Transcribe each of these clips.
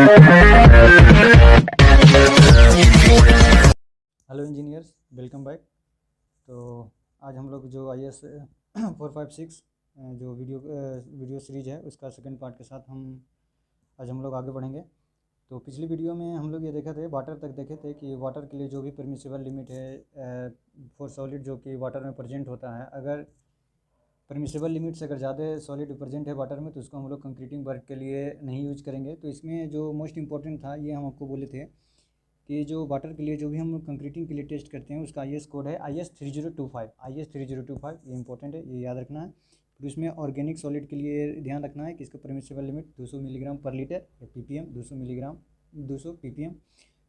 Hello engineers, welcome back. तो आज हम लोग जो IAS 456 जो वीडियो सीरीज़ है उसका सेकंड पार्ट के साथ आज हम लोग आगे बढ़ेंगे। तो पिछली वीडियो में हम लोग ये देखे थे, वाटर तक देखे थे कि वाटर के लिए जो भी परमिसिबल लिमिट है फॉर सॉलिड जो कि वाटर में प्रेजेंट होता है, अगर परमिसिबल लिमिट से अगर ज़्यादा सॉलिड प्रेजेंट है वाटर में तो उसको हम लोग कंक्रीटिंग वर्क के लिए नहीं यूज करेंगे। तो इसमें जो मोस्ट इंपॉर्टेंट था ये हम आपको बोले थे कि जो वाटर के लिए जो भी हम कंक्रीटिंग के लिए टेस्ट करते हैं उसका IS कोड है IS 3025। IS 3025 ये इंपॉर्टेंट है, ये याद रखना है। फिर उसमें ऑर्गेनिक सॉलिड के लिए ध्यान रखना है कि इसका परमिसिबल लिमिट 200 मिलीग्राम पर लीटर या ppm, 200 मिलीग्राम 200 ppm।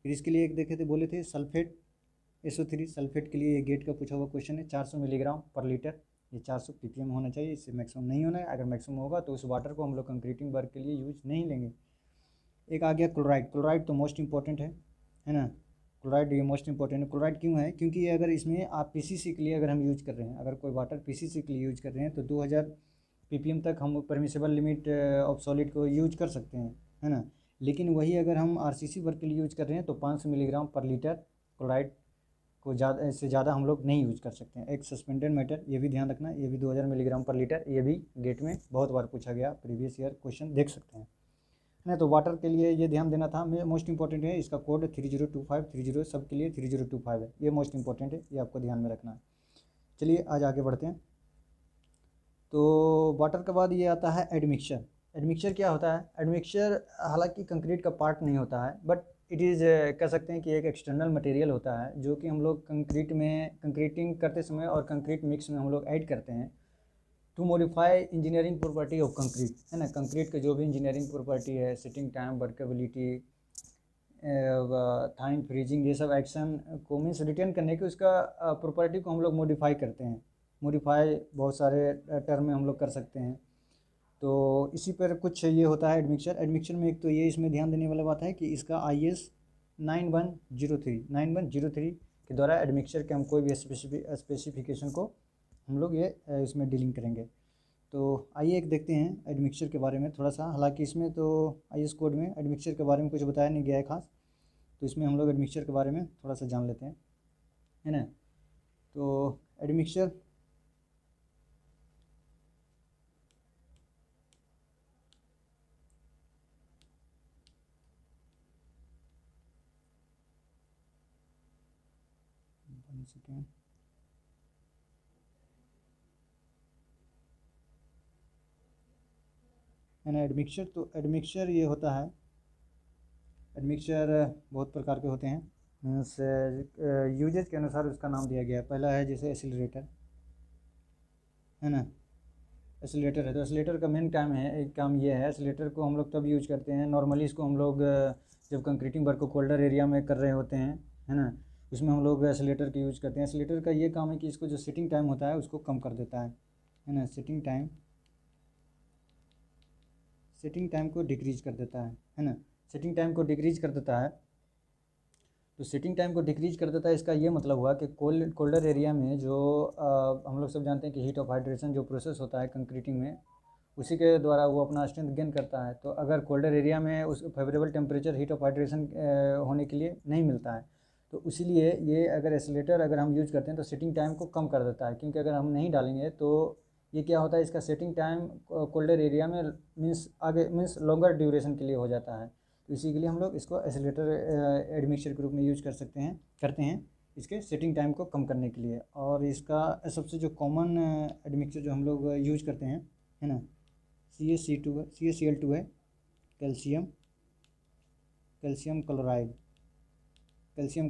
फिर इसके लिए एक देखे थे, बोले थे सल्फेट SO3 सल्फेट के लिए ये गेट का पूछा हुआ क्वेश्चन है, 400 मिलीग्राम पर लीटर, ये 400 ppm होना चाहिए, इससे मैक्सिमम नहीं होना है। अगर मैक्सिमम होगा तो उस वाटर को हम लोग कंक्रीटिंग वर्क के लिए यूज नहीं लेंगे। एक आ गया क्लोराइड। क्लोराइड तो मोस्ट इंपॉर्टेंट है ना। क्लोराइड ये मोस्ट इंपॉर्टेंट है। क्लोराइड क्यों है? क्योंकि ये अगर इसमें आप PCC के लिए अगर हम यूज कर रहे हैं, अगर कोई वाटर PCC के लिए यूज कर रहे हैं तो 2000 ppm तक हम परमिसिबल लिमिट ऑफ सॉलिड को यूज कर सकते हैं, है ना। लेकिन वही अगर हम RCC वर्क के लिए यूज कर रहे हैं तो 500 मिलीग्राम पर लीटर क्लोराइड को ज़्यादा से ज़्यादा हम लोग नहीं यूज कर सकते हैं। एक सस्पेंडेड मैटर, ये भी ध्यान रखना, ये भी 2000 मिलीग्राम पर लीटर, ये भी गेट में बहुत बार पूछा गया, प्रीवियस ईयर क्वेश्चन देख सकते हैं, है ना। तो वाटर के लिए ये ध्यान देना था, मोस्ट इंपॉर्टेंट है। इसका कोड 3025, 30 सब के लिए 3025 है, ये मोस्ट इंपॉर्टेंट है, ये आपको ध्यान में रखना है। चलिए आज आगे बढ़ते हैं। तो वाटर के बाद ये आता है एडमिक्सचर। एडमिक्सचर क्या होता है? एडमिक्सचर हालांकि कंक्रीट का पार्ट नहीं होता है, बट इट इज़ कह सकते हैं कि एक एक्सटर्नल मटेरियल होता है जो कि हम लोग कंक्रीट में कंक्रीटिंग करते समय और कंक्रीट मिक्स में हम लोग ऐड करते हैं to modify engineering property of concrete, है ना। कंक्रीट का जो भी इंजीनियरिंग प्रॉपर्टी है, setting time, workability, time freezing, ये सब एक्शन को मीन्स रिटेन करने की उसका प्रॉपर्टी को हम लोग मॉडिफाई करते हैं। मॉडिफाई बहुत सारे टर्म में हम लोग कर सकते हैं। तो इसी पर कुछ ये होता है एडमिक्सचर। एडमिक्सचर में एक तो ये इसमें ध्यान देने वाला बात है कि इसका IS 9103 के द्वारा एडमिक्सचर के हम कोई भी स्पेसिफिकेशन को हम लोग ये इसमें डीलिंग करेंगे। तो आइए एक देखते हैं एडमिक्सचर के बारे में थोड़ा सा। हालांकि इसमें तो IS कोड में एडमिक्सचर के बारे में कुछ बताया नहीं गया है खास, तो इसमें हम लोग एडमिक्सचर के बारे में थोड़ा सा जान लेते हैं, है ना। तो एडमिक्सचर है ना। एडमिक्सचर तो एडमिक्सचर ये होता है, एडमिक्सचर बहुत प्रकार के होते हैं, मीन्स यूजेज के अनुसार उसका नाम दिया गया है। पहला है जैसे एसिलरेटर, है ना। एसिलेटर है तो एसिलेटर का मेन काम है, एक काम ये है, एसिलेटर को हम लोग तब यूज करते हैं नॉर्मली, इसको हम लोग जब कंक्रीटिंग वर्क को कोल्डर एरिया में कर रहे होते हैं, है ना, उसमें हम लोग एसिलेटर का यूज करते हैं। एसिलेटर का ये काम है कि इसको जो सिटिंग टाइम होता है उसको कम कर देता है ना। सिटिंग टाइम को डिक्रीज कर देता है ना। सिटिंग टाइम को डिक्रीज कर देता है। तो सिटिंग टाइम को डिक्रीज कर देता है, इसका ये मतलब हुआ कि कोल्डर एरिया में जो हम लोग सब जानते हैं कि हीट ऑफ हाइड्रेशन जो प्रोसेस होता है कंक्रीटिंग में, उसी के द्वारा वो अपना स्ट्रेंथ गेन करता है। तो अगर कोल्डर एरिया में उस favourable temperature heat of hydration होने के लिए नहीं मिलता है, तो इसीलिए ये अगर एसिलेटर अगर हम यूज करते हैं तो सिटिंग टाइम को कम कर देता है। क्योंकि अगर हम नहीं डालेंगे तो ये क्या होता है, इसका सेटिंग टाइम कोल्डर एरिया में मीन्स लॉन्गर ड्यूरेशन के लिए हो जाता है। तो इसी के लिए हम लोग इसको एसिलेटर एडमिक्सचर के रूप में यूज करते हैं इसके सेटिंग टाइम को कम करने के लिए। और इसका सबसे जो कॉमन एडमिक्सचर जो हम लोग यूज करते हैं, है ना, CaCl2 है, कैल्शियम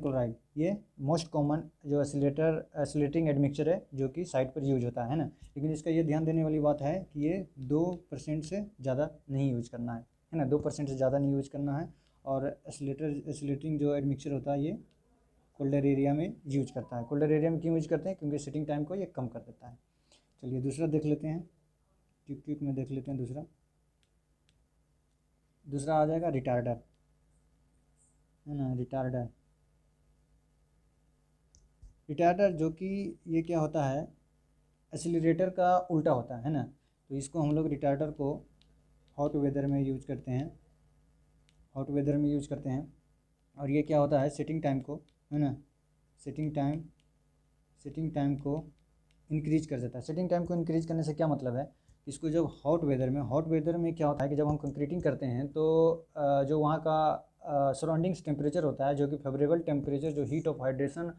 क्लोराइड, ये मोस्ट कॉमन जो एसिलेटिंग एडमिक्सचर है जो कि साइट पर यूज होता है ना। लेकिन इसका ये ध्यान देने वाली बात है कि ये 2% से ज़्यादा नहीं यूज करना है ना, 2% से ज़्यादा नहीं यूज करना है। और एसिलेटिंग जो एडमिक्सचर होता है ये कोल्डर एरिया में यूज करता है। कोल्डर एरिया में क्यों यूज करते हैं? क्योंकि सिटिंग टाइम को ये कम कर देता है। चलिए दूसरा देख लेते हैं, क्विक में देख लेते हैं। दूसरा आ जाएगा रिटार्डर, है ना। रिटार्डर जो कि ये क्या होता है, एसिलरेटर का उल्टा होता है ना। तो इसको हम लोग रिटार्डर को हॉट वेदर में यूज करते हैं। हॉट वेदर में यूज करते हैं। और ये क्या होता है, सेटिंग टाइम को, है ना, सेटिंग टाइम को इंक्रीज कर देता है। सेटिंग टाइम को इंक्रीज करने से क्या मतलब है, इसको जब हॉट वेदर में क्या होता है कि जब हम कंक्रीटिंग करते हैं तो जो वहाँ का सराउंडिंग्स टेम्परेचर होता है, जो कि फेवरेबल टेम्परेचर, जो हीट ऑफ हाइड्रेशन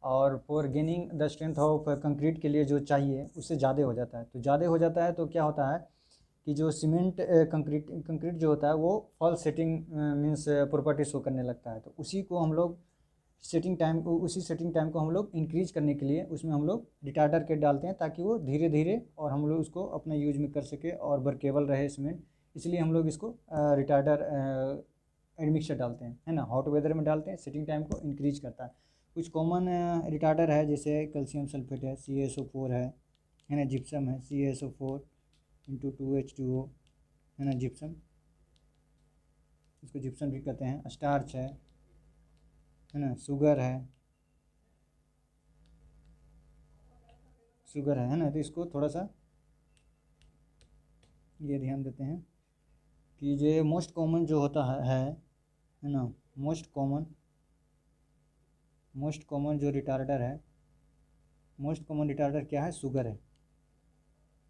और for gaining the strength of concrete के लिए जो चाहिए उससे ज़्यादा हो जाता है। तो ज़्यादा हो जाता है तो क्या होता है कि जो सीमेंट कंक्रीट जो होता है वो false setting means property show करने लगता है। तो उसी सेटिंग टाइम को हम लोग इंक्रीज करने के लिए उसमें हम लोग रिटार्डर किट डालते हैं, ताकि वो धीरे धीरे और हम लोग उसको अपना यूज में कर सके और वर्केबल रहे सीमेंट। इसलिए हम लोग इसको रिटार्डर एडमिक्सचर डालते हैं, है ना, हॉट वेदर में डालते हैं, सेटिंग टाइम को इंक्रीज करता है। कुछ कॉमन रिटार्डर है, जैसे कैल्शियम सल्फेट है, CaSO4 है ना, जिप्सम है, CaSO4 इंटू 2H2O, है ना, जिप्सम, इसको जिप्सम भी कहते हैं। स्टार्च है ना, शुगर है ना। तो इसको थोड़ा सा ये ध्यान देते हैं कि ये मोस्ट कॉमन जो होता है ना, मोस्ट कॉमन जो रिटार्डर है, मोस्ट कॉमन रिटार्डर क्या है, शुगर है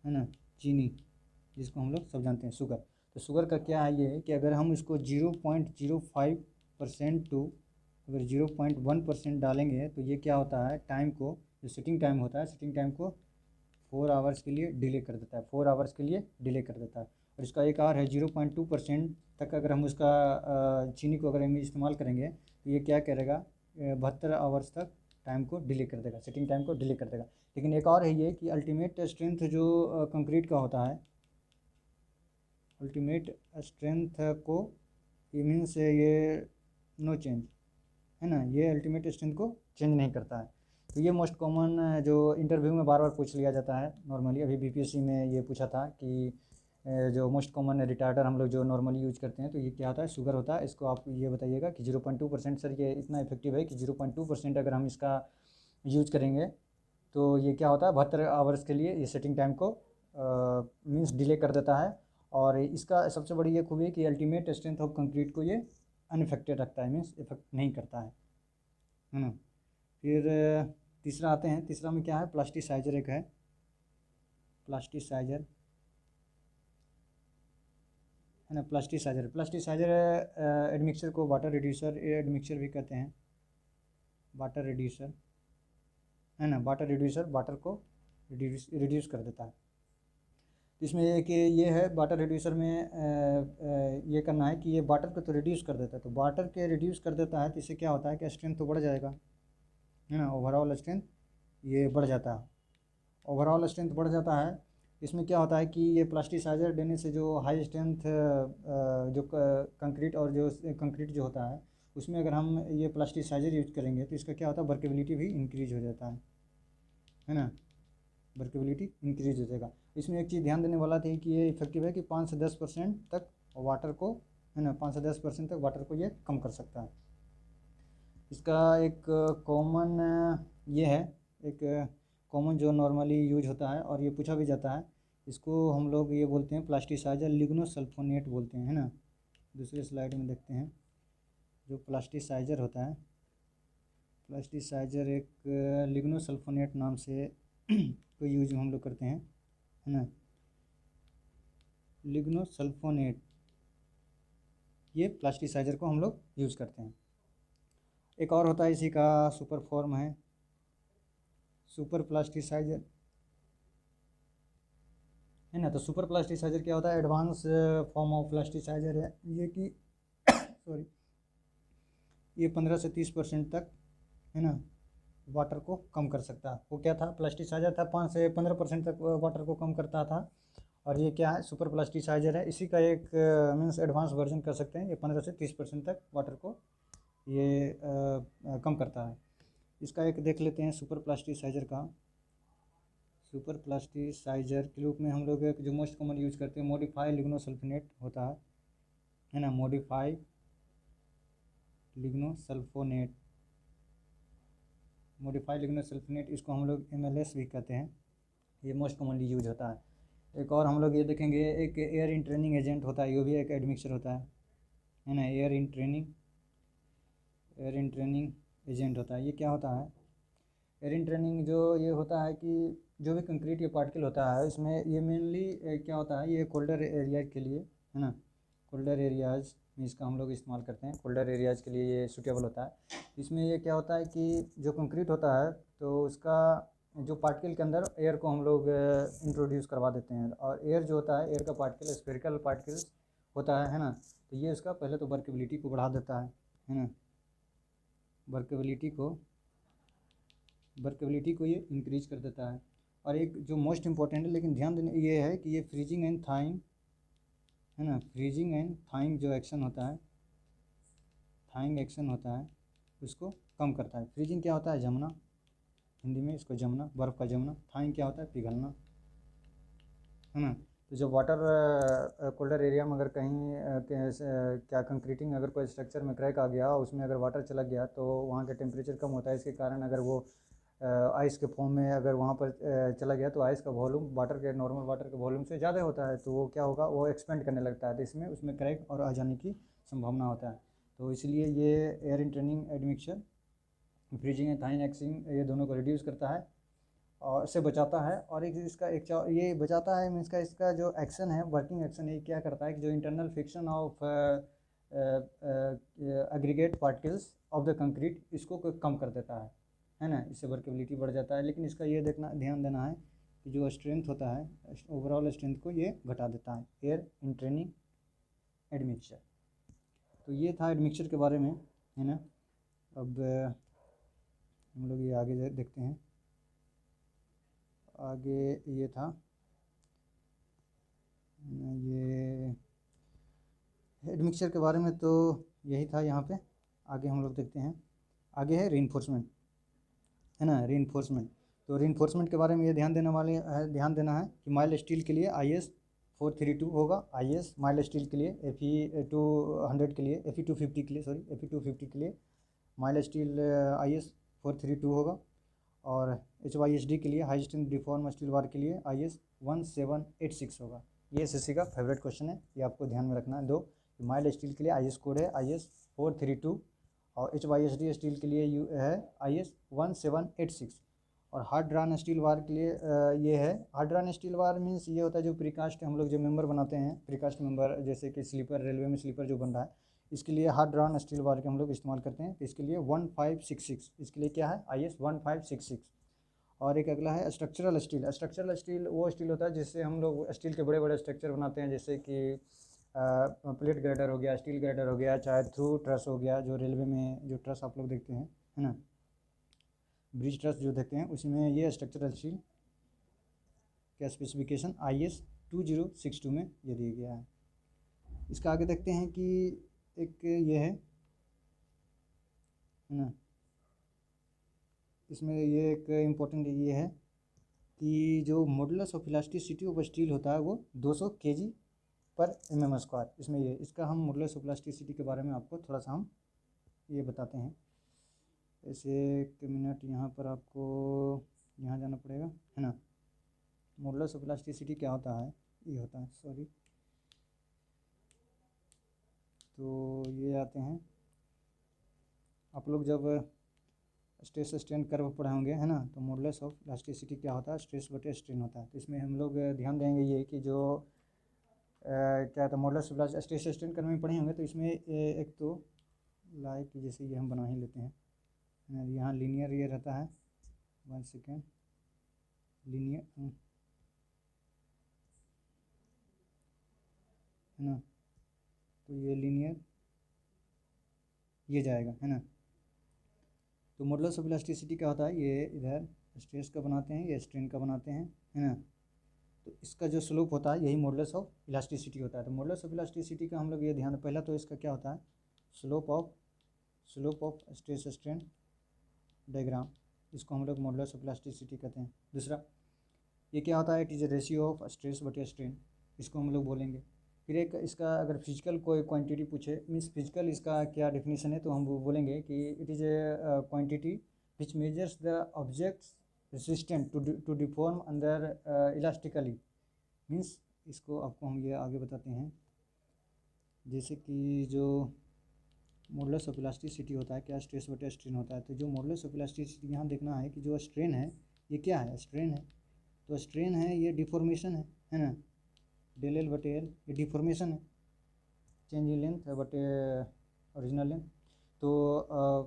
ना, चीनी, जिसको हम लोग सब जानते हैं शुगर। तो शुगर का क्या है ये कि अगर हम इसको 0.05% टू अगर 0.1% डालेंगे तो ये क्या होता है, टाइम को, जो सेटिंग टाइम होता है, सेटिंग टाइम को 4 आवर्स के लिए डिले कर देता है, 4 आवर्स के लिए डिले कर देता है। और इसका एक और है 0.2% तक अगर हम उसका चीनी को अगर हम इस्तेमाल करेंगे तो ये क्या करेगा, 72 आवर्स तक टाइम को डिले कर देगा, सेटिंग टाइम को डिले कर देगा। लेकिन एक और है ये कि अल्टीमेट स्ट्रेंथ जो कंक्रीट का होता है, अल्टीमेट स्ट्रेंथ को, ये मीन्स ये नो चेंज, है ना, ये अल्टीमेट स्ट्रेंथ को चेंज नहीं करता है। तो ये मोस्ट कॉमन जो इंटरव्यू में बार बार पूछ लिया जाता है नॉर्मली, अभी BPSC में ये पूछा था कि जो मोस्ट कॉमन रिटार्डर हम लोग जो नॉर्मली यूज करते हैं तो ये क्या होता है, शुगर होता है। इसको आप ये बताइएगा कि 0.2% सर ये इतना इफेक्टिव है कि 0.2% अगर हम इसका यूज करेंगे तो ये क्या होता है, 72 आवर्स के लिए ये सेटिंग टाइम को मीन्स डिले कर देता है। और इसका सबसे बड़ी ये खूबी है कि अल्टीमेट स्ट्रेंथ ऑफ कंक्रीट को ये अनइफेक्टेड रखता है, मीन्स इफेक्ट नहीं करता है ना। फिर तीसरा आते हैं, तीसरा में क्या है, प्लास्टिसाइजर एक है, प्लास्टिसाइजर, है ना, प्लास्टिसाइजर एडमिक्सचर को वाटर रिड्यूसर एडमिक्सचर भी कहते हैं, वाटर रिड्यूसर, है ना, वाटर रिड्यूसर वाटर को रिड्यूस कर देता है। इसमें एक ये है, वाटर रिड्यूसर में ये करना है कि ये वाटर को तो रिड्यूस कर देता है, तो वाटर के रिड्यूस कर देता है तो इससे क्या होता है कि स्ट्रेंथ तो बढ़ जाएगा, है ना, ओवरऑल स्ट्रेंथ ये बढ़ जाता है, ओवरऑल स्ट्रेंथ बढ़ जाता है। इसमें क्या होता है कि ये प्लास्टिसाइजर देने से जो हाई स्ट्रेंथ जो कंक्रीट और जो कंक्रीट जो होता है उसमें अगर हम ये प्लास्टिसाइजर यूज करेंगे तो इसका क्या होता है, वर्केबिलिटी भी इंक्रीज हो जाता है ना, वर्केबिलिटी इंक्रीज हो जाएगा। इसमें एक चीज़ ध्यान देने वाला था कि ये इफेक्टिव है कि 5 से 10% तक वाटर को, है ना, 5 से 10% तक वाटर को ये कम कर सकता है। इसका एक कॉमन ये है, एक कॉमन जो नॉर्मली यूज होता है और ये पूछा भी जाता है, इसको हम लोग ये बोलते हैं प्लास्टिसाइजर लिग्नोसल्फोनेट बोलते हैं, है ना। दूसरे स्लाइड में देखते हैं, जो प्लास्टिसाइजर होता है, प्लास्टिसाइजर एक लिग्नोसल्फोनेट नाम से को यूज हम लोग करते हैं, है ना, लिग्नोसल्फोनेट, ये प्लास्टिसाइजर को हम लोग यूज़ करते हैं। एक और होता है इसी का सुपर फॉर्म है, सुपर प्लास्टिसाइजर, है ना। तो सुपर प्लास्टिसाइजर क्या होता है, एडवांस फॉर्म ऑफ प्लास्टिसाइजर है ये कि सॉरी, ये 15 से 30% तक, है ना, वाटर को कम कर सकता है। वो क्या था, प्लास्टिसाइजर था, 5 से 15% तक वाटर को कम करता था, और ये क्या है, सुपर प्लास्टिसाइजर है। इसी का एक मीन्स एडवांस वर्जन कर सकते हैं, ये 15 से 30% तक वाटर को ये कम करता है। इसका एक देख लेते हैं सुपर प्लास्टिसाइजर का। सुपर प्लास्टिसाइजर के रूप में हम लोग एक जो मोस्ट कॉमन यूज करते हैं, मॉडिफाई लिग्नोसल्फोनेट होता है ना, मॉडिफाई लिग्नोसल्फोनेट, मॉडिफाई लिग्नोसल्फोनेट, इसको हम लोग MLS भी कहते हैं, ये मोस्ट कॉमनली यूज होता है। एक और हम लोग ये देखेंगे, एक एयर इंट्रेनिंग एजेंट होता है, ये भी एक एडमिक्सचर होता है है ना। एयर इन ट्रेनिंग एजेंट होता है। ये क्या होता है? एयर इन ट्रेनिंग जो ये होता है कि जो भी कंक्रीट या पार्टिकल होता है इसमें ये मेनली क्या होता है, ये कोल्डर एरिया के लिए, है ना, कोल्डर एरियाज़ में इसका हम लोग इस्तेमाल करते हैं। कोल्डर एरियाज़ के लिए ये सूटेबल होता है। इसमें ये क्या होता है कि जो कंक्रीट होता है तो उसका जो पार्टिकल के अंदर एयर को हम लोग इंट्रोड्यूस करवा देते हैं। और एयर जो होता है, एयर का पार्टिकल स्फेरिकल पार्टिकल्स होता है ना। तो ये उसका पहले तो वर्केबिलिटी को बढ़ा देता है ना, वर्केबिलिटी को ये इंक्रीज कर देता है। और एक जो मोस्ट इम्पॉर्टेंट है, लेकिन ध्यान देने ये है कि ये फ्रीजिंग एंड थाइंग, है ना, फ्रीजिंग एंड थाइंग जो एक्शन होता है, थाइंग एक्शन होता है, उसको कम करता है। फ्रीजिंग क्या होता है? जमना, हिंदी में इसको जमना, बर्फ़ का जमना। थाइंग क्या होता है? पिघलना, है ना। तो जब वाटर कोल्डर एरिया में अगर कहीं क्या कंक्रीटिंग अगर कोई स्ट्रक्चर में क्रैक आ गया, उसमें अगर वाटर चला गया तो वहाँ का टेम्परेचर कम होता है। इसके कारण अगर वो आइस के फॉर्म में अगर वहाँ पर चला गया तो आइस का वॉल्यूम वाटर के नॉर्मल वाटर के वॉल्यूम से ज़्यादा होता है। तो वो क्या होगा, वो एक्सपेंड करने लगता है। तो इसमें उसमें क्रैक और आ जाने की संभावना होता है। तो इसलिए ये air entraining admixture freezing and thawing ये दोनों को रिड्यूस करता है और इससे बचाता है। और एक इसका ये बचाता है मीन्स का इसका जो एक्शन है, वर्किंग एक्शन, ये क्या करता है कि जो internal friction of aggregate particles of the concrete इसको कम कर देता है ना। इससे वर्केबिलिटी बढ़ जाता है। लेकिन इसका ये ध्यान देना है कि जो स्ट्रेंथ होता है, ओवरऑल स्ट्रेंथ को ये घटा देता है, एयर इन ट्रेनिंग एडमिक्सचर। तो ये था एडमिक्सचर के बारे में, है ना। अब हम लोग ये आगे देखते हैं। आगे ये था ये एडमिक्सचर के बारे में, तो यही था यहाँ पे। आगे हम लोग देखते हैं, आगे है रीइंफोर्समेंट, है ना, रीइंफोर्समेंट। तो रीइंफोर्समेंट के बारे में ये ध्यान देना है कि माइल्ड स्टील के लिए IS 432 होगा। IS माइल्ड स्टील के लिए, FE 200 के लिए, FE 250 के लिए, सॉरी FE 250 के लिए माइल्ड स्टील IS 432 होगा। और HYSD के लिए, high strength deform steel bar के लिए IS 1786 होगा। ये SSC का फेवरेट क्वेश्चन है, ये आपको ध्यान में रखना है। दो माइल्ड स्टील के लिए IS कोड है IS 432 और HYSD स्टील के लिए है IS 1786। और हार्ड ड्रान स्टील बार के लिए ये है, hard drawn steel bar means ये होता है जो प्रीकास्ट हम लोग जो मेंबर बनाते हैं, प्रीकास्ट मेंबर, जैसे कि स्लीपर, रेलवे में स्लीपर जो बन रहा है, इसके लिए हार्ड ड्रान स्टील बार के हम लोग इस्तेमाल करते हैं। तो इसके लिए 1566, इसके लिए क्या है IS 1566। और एक अगला है स्ट्रक्चरल स्टील। स्ट्रक्चरल स्टील वो स्टील होता है जिससे हम लोग स्टील के बड़े बड़े स्ट्रक्चर बनाते हैं, जैसे कि प्लेट ग्रेडर हो गया, स्टील ग्रेडर हो गया, चाहे थ्रू ट्रस हो गया, जो रेलवे में जो ट्रस आप लोग देखते हैं, है ना, ब्रिज ट्रस जो देखते हैं, उसमें ये स्ट्रक्चरल स्टील का स्पेसिफिकेशन IS 2062 में ये दिया गया है। इसका आगे देखते हैं कि एक ये है ना, इसमें ये एक इम्पोर्टेंट ये है कि जो modulus of elasticity of steel होता है वो 200 kg पर mm²। इसमें ये इसका हम मॉडुलस ऑफ इलास्टिसिटी के बारे में आपको थोड़ा सा हम ये बताते हैं। ऐसे एक मिनट, यहाँ पर आपको यहाँ जाना पड़ेगा, है ना। मॉडुलस ऑफ इलास्टिसिटी क्या होता है, ये होता है, सॉरी, तो ये आते हैं आप लोग जब स्ट्रेस स्ट्रेन कर्व पढ़े होंगे, है ना। तो मॉडुलस ऑफ इलास्टिसिटी क्या होता है, स्ट्रेस बटे स्ट्रेन होता है। तो इसमें हम लोग ध्यान देंगे ये कि जो क्या था, modulus of stress strain curve में पढ़े होंगे। तो इसमें एक तो लाइक जैसे ये हम बना ही लेते हैं, यहाँ लीनियर ये रहता है, 1 सेकेंड, लीनियर, है ना। तो ये लीनियर ये जाएगा, है ना। तो मॉडुलस ऑफ इलास्टिसिटी क्या होता है, ये इधर स्ट्रेस का बनाते हैं, ये स्ट्रेन का बनाते हैं, है ना। तो इसका जो स्लोप होता है यही मॉडुलस ऑफ इलास्टिसिटी होता है। तो मॉडुलस ऑफ इलास्टिसिटी का हम लोग ये ध्यान, पहला तो इसका क्या होता है, slope of stress strain diagram, इसको हम लोग मॉडुलस ऑफ इलास्टिसिटी कहते हैं। दूसरा ये क्या होता है, it is A ratio of stress बटे स्ट्रेन, इसको हम लोग बोलेंगे। फिर एक इसका अगर फिजिकल कोई क्वांटिटी पूछे, मीन्स फिजिकल इसका क्या डेफिनेशन है, तो हम वो बोलेंगे कि it is a quantity which measures the object's resistant to deform under elastically. Means इसको आपको हम ये आगे बताते हैं, जैसे कि जो मॉडुलस ऑफ इलास्टिसिटी होता है, क्या स्ट्रेस बटे स्ट्रेन होता है। तो जो मॉडुलस ऑफ इलास्टिसिटी यहाँ देखना है कि जो स्ट्रेन है ये क्या है, स्ट्रेन है। तो स्ट्रेन है ये डिफॉर्मेशन है ना, डेल एल बटे एल ये डिफॉर्मेशन है, चेंज इन लेंथ बटे ओरिजिनल लेंथ। तो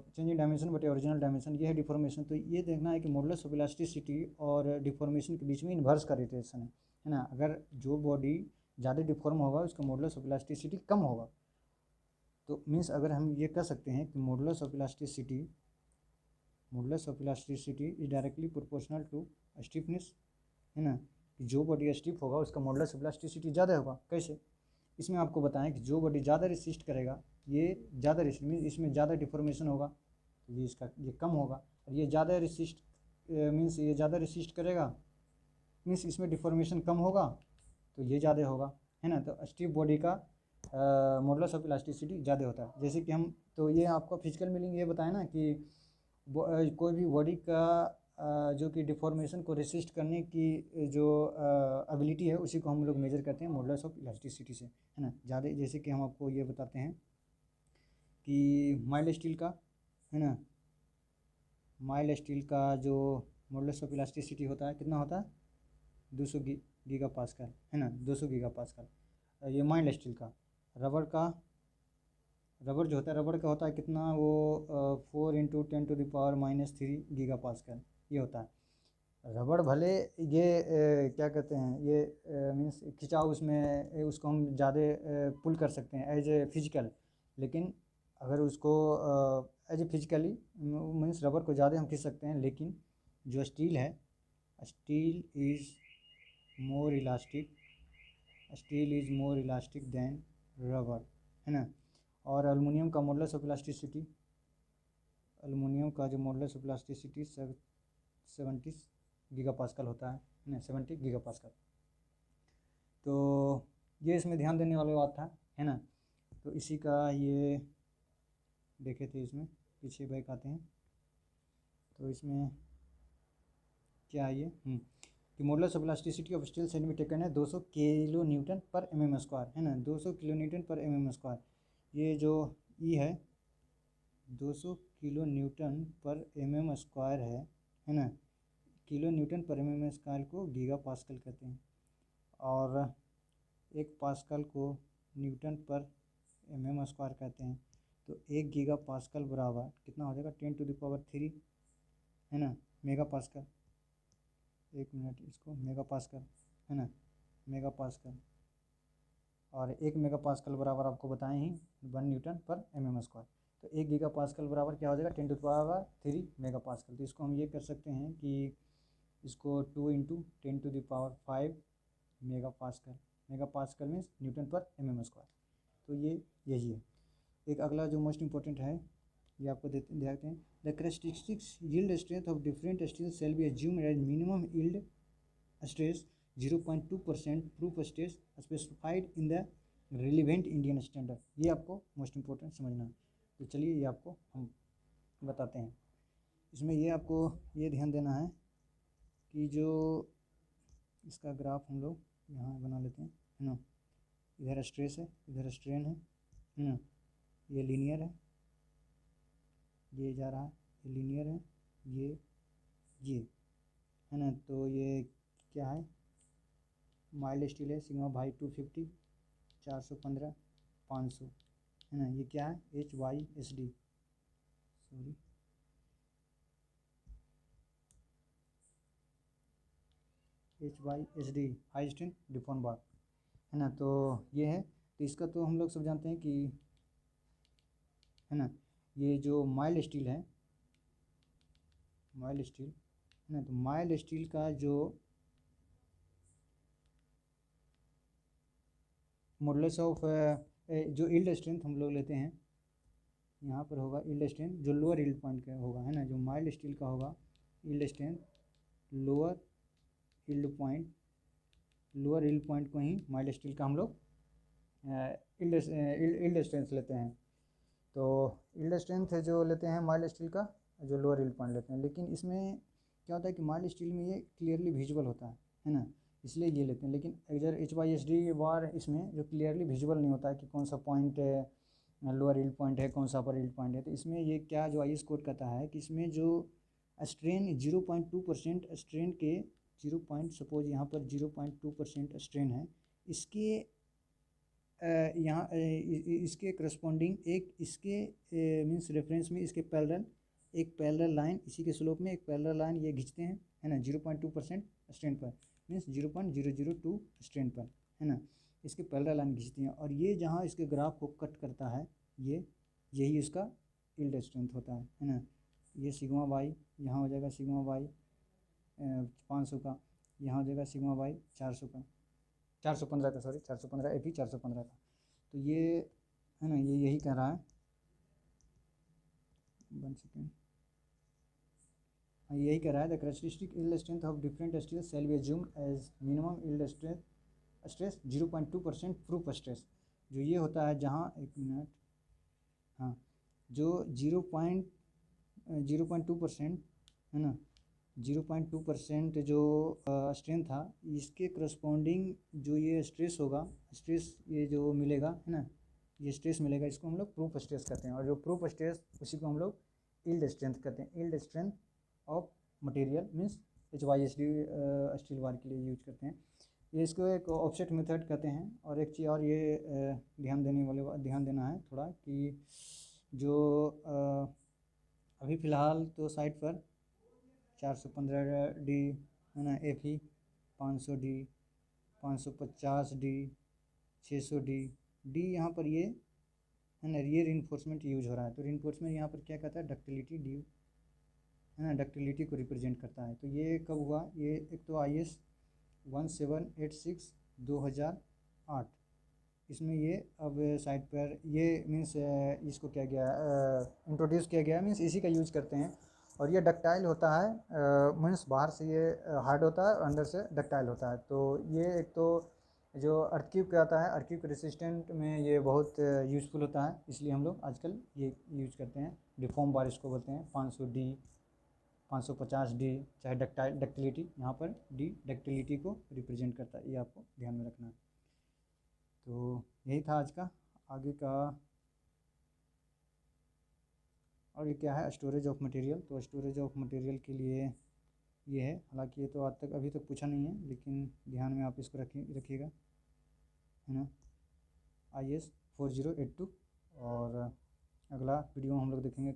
चेंज इन डायमेंशन बटे ओरिजिनल डायमेंशन ये है डिफॉर्मेशन। तो ये देखना है कि मॉडुलस ऑफ इलास्टिसिटी और डिफॉर्मेशन के बीच में इन्वर्स का रिलेशन है ना। अगर जो बॉडी ज़्यादा डिफॉर्म होगा उसका मॉडुलस ऑफ इलास्टिसिटी कम होगा। तो मीन्स अगर हम ये कह सकते हैं कि modulus of elasticity is directly proportional to stiffness, है ना। कि जो बॉडी स्टिफ होगा उसका मॉडुलस ऑफ इलास्टिसिटी ज़्यादा होगा। कैसे, इसमें आपको बताएं कि जो बॉडी ज़्यादा रेसिस्ट करेगा ये ज़्यादा रेसिस्ट मीन्स इसमें ज़्यादा डिफॉर्मेशन होगा, तो ये कम होगा। और ये ज़्यादा रेसिस्ट मीन्स ये ज़्यादा रेसिस्ट करेगा मीन्स इसमें डिफॉर्मेशन कम होगा, तो ये ज़्यादा होगा, है ना। तो स्टिफ बॉडी का मॉडुलस ऑफ इलास्टिसिटी ज़्यादा होता है। जैसे कि हम तो ये आपको फिजिकल मीनिंग ये बताया ना कि कोई भी बॉडी का जो कि डिफॉर्मेशन को रेसिस्ट करने की जो एबिलिटी है उसी को हम लोग मेजर करते हैं मॉडुलस ऑफ इलास्टिसिटी से, है ना। ज़्यादा जैसे कि हम आपको ये बताते हैं कि माइल्ड स्टील का, है ना, माइल्ड स्टील का जो मॉडुलस ऑफ इलास्टिसिटी होता है कितना होता है 200 गीगा पास्कल, है ना, 200 गीगा पास्कल। ये माइल्ड स्टील का। रबर जो होता है रबर का होता है कितना, वो 4 × 10⁻³ गीगा पास्कल ये होता है। रबड़ भले ये क्या कहते हैं ये मीन्स खिंचाव उसमें उसको हम ज़्यादा पुल कर सकते हैं एज ए फिजिकल, लेकिन अगर उसको as a physically means rubber को ज़्यादा हम खींच सकते हैं, लेकिन जो स्टील है steel is more elastic than rubber, है ना। और एलुमिनियम का मॉडुलस ऑफ इलास्टिसिटी, एलुमिनियम का जो modulus of elasticity 70 giga pascal होता है ना, 70 गीगा पास्कल। तो ये इसमें ध्यान देने वाली बात था, है ना। तो इसी का ये देखे थे, इसमें पीछे बैक आते हैं तो इसमें क्या है ये कि modulus of elasticity of steel send में टेकन है 200 किलो न्यूटन पर mm², है ना, 200 किलो न्यूटन पर mm²। ये जो ई है 200 किलो न्यूटन पर mm² है ना। किलो न्यूटन पर mm² को गीगा पास्कल कहते हैं, और एक पास्कल को न्यूटन पर mm² कहते हैं। तो 1 गीगा पास्कल बराबर कितना हो जाएगा 10⁻³ है ना, मेगा पास्कल। 1 मिनट, इसको मेगा पास्कल, है ना, मेगा पास्कल। और 1 मेगा पास्कल बराबर आपको बताएं ही 1 न्यूटन पर mm²। तो 1 गीगा पास्कल बराबर क्या हो जाएगा 10⁻³ मेगा पास्कल। तो इसको हम ये कर सकते हैं कि इसको 2 × 10⁵ mega pascal, mega pascal means Newton पर mm²। तो ये यही है। एक अगला जो मोस्ट इंपॉर्टेंट है ये आपको देखते हैं, the characteristics yield strength of different steel shall be assumed as minimum yield stress 0.2% proof stress specified in the relevant Indian standard. ये आपको मोस्ट इंपॉर्टेंट समझना है। तो चलिए ये आपको हम बताते हैं। इसमें ये आपको ये ध्यान देना है कि जो इसका ग्राफ हम लोग यहाँ बना लेते हैं, है ना। इधर स्ट्रेस है, इधर स्ट्रेन है ना। ये लीनियर है, ये जा रहा है, ये लीनियर है, ये है ना। तो ये क्या है, माइल्ड स्टील है, सिग्मा भाई 250 415 500, है ना। ये क्या है HYSD, sorry HYSD high strength deform bar, है ना। तो ये है, तो इसका तो हम लोग सब जानते हैं कि, है ना, ये जो माइल्ड स्टील है, माइल्ड स्टील, है ना। तो माइल्ड स्टील का जो मॉडुलस ऑफ जो यील्ड स्ट्रेंथ हम लोग लेते हैं, यहाँ पर होगा यील्ड स्ट्रेंथ जो लोअर यील्ड पॉइंट का होगा, है ना। जो माइल्ड स्टील का होगा yield strength lower yield point को ही माइल्ड स्टील का हम लोग यील्ड स्ट्रेंथ लेते हैं। तो यील्ड स्ट्रेंथ जो लेते हैं माइल्ड स्टील का जो लोअर यील्ड पॉइंट लेते हैं। लेकिन इसमें क्या होता है कि माइल्ड स्टील में ये क्लियरली विजिबल होता है ना, इसलिए ये लेते हैं। लेकिन अगर HYSD बार इसमें जो क्लियरली विजुअल नहीं होता है कि कौन सा पॉइंट लोअर यील्ड पॉइंट है, कौन सा अपर यील्ड पॉइंट है, तो इसमें ये क्या जो IS कोड कहता है कि इसमें जो स्ट्रेन 0.2% स्ट्रेन के 0. सपोज यहाँ पर 0.2% स्ट्रेन है, इसके यहाँ इसके करस्पॉन्डिंग एक इसके मीन्स रेफरेंस में इसके पैरेलल एक पैरेलल लाइन, इसी के स्लोप में एक पैरेलल लाइन ये खींचते हैं, है ना, 0.2% स्ट्रेन पर, मीन्स 0.002 स्ट्रेन पर, है ना, इसके पैरेलल लाइन खींचती हैं। और ये जहाँ इसके ग्राफ को कट करता है, ये यही इसका यील्ड स्ट्रेंथ होता है ना। ये सिग्मा वाई यहाँ हो जाएगा, सिग्मा वाई 500 का, यहाँ हो जाएगा सिग्मा वाई 400 का, 415 का, सॉरी 415 FE 415 का। तो ये है ना, ये यही कह रहा है, 1 सेकेंड, यही कह रहा है the characteristic yield strength of different steel shall be assumed as minimum yield stress 0.2% proof stress. जो ये होता है जहाँ, एक मिनट, हाँ, जो 0.2% है ना, 0.2% जो स्ट्रेंथ था, इसके करस्पॉन्डिंग जो ये स्ट्रेस होगा, स्ट्रेस ये जो मिलेगा, है ना, ये स्ट्रेस मिलेगा, इसको हम लोग प्रूफ स्ट्रेस कहते हैं। और जो प्रूफ स्ट्रेस, उसी को हम लोग यील्ड स्ट्रेंथ कहते हैं। Yield strength of material means HYSD steel bar के लिए यूज करते हैं। ये इसको एक ऑफसेट मेथड कहते हैं। और एक चीज़ और ये ध्यान देना है थोड़ा, कि जो अभी फ़िलहाल तो साइट पर 415D है ना, FE 500D 550D 600D यहाँ पर ये है ना, ये रीइंफोर्समेंट यूज हो रहा है। तो रीइंफोर्समेंट यहाँ पर क्या कहता है, डक्टिलिटी डी, है ना, डक्टिलिटी को रिप्रेजेंट करता है। तो ये कब हुआ, ये एक तो IS 1786 2008, इसमें ये अब साइट पर ये मीन्स इसको क्या गया इंट्रोड्यूस किया गया, मीन्स इसी का यूज करते हैं। और ये डक्टाइल होता है, मीन्स बाहर से ये हार्ड होता है और अंदर से डक्टाइल होता है। तो ये एक तो जो अर्थक्यूब का आता है, अर्थक्यूब रेसिस्टेंट में ये बहुत यूज़फुल होता है, इसलिए हम लोग आजकल ये यूज करते हैं। डिफॉर्म बार इसको बोलते हैं, 500D 550D, चाहे डक्टिलिटी, यहाँ पर D डक्टिलिटी को रिप्रेजेंट करता है, ये आपको ध्यान में रखना है। तो यही था आज का। आगे का और ये क्या है, स्टोरेज ऑफ मटेरियल। तो स्टोरेज ऑफ मटेरियल के लिए ये है, हालांकि ये तो आज तक अभी तक पूछा नहीं है, लेकिन ध्यान में आप इसको रखिएगा, है ना, IS 4082। और अगला वीडियो हम लोग देखेंगे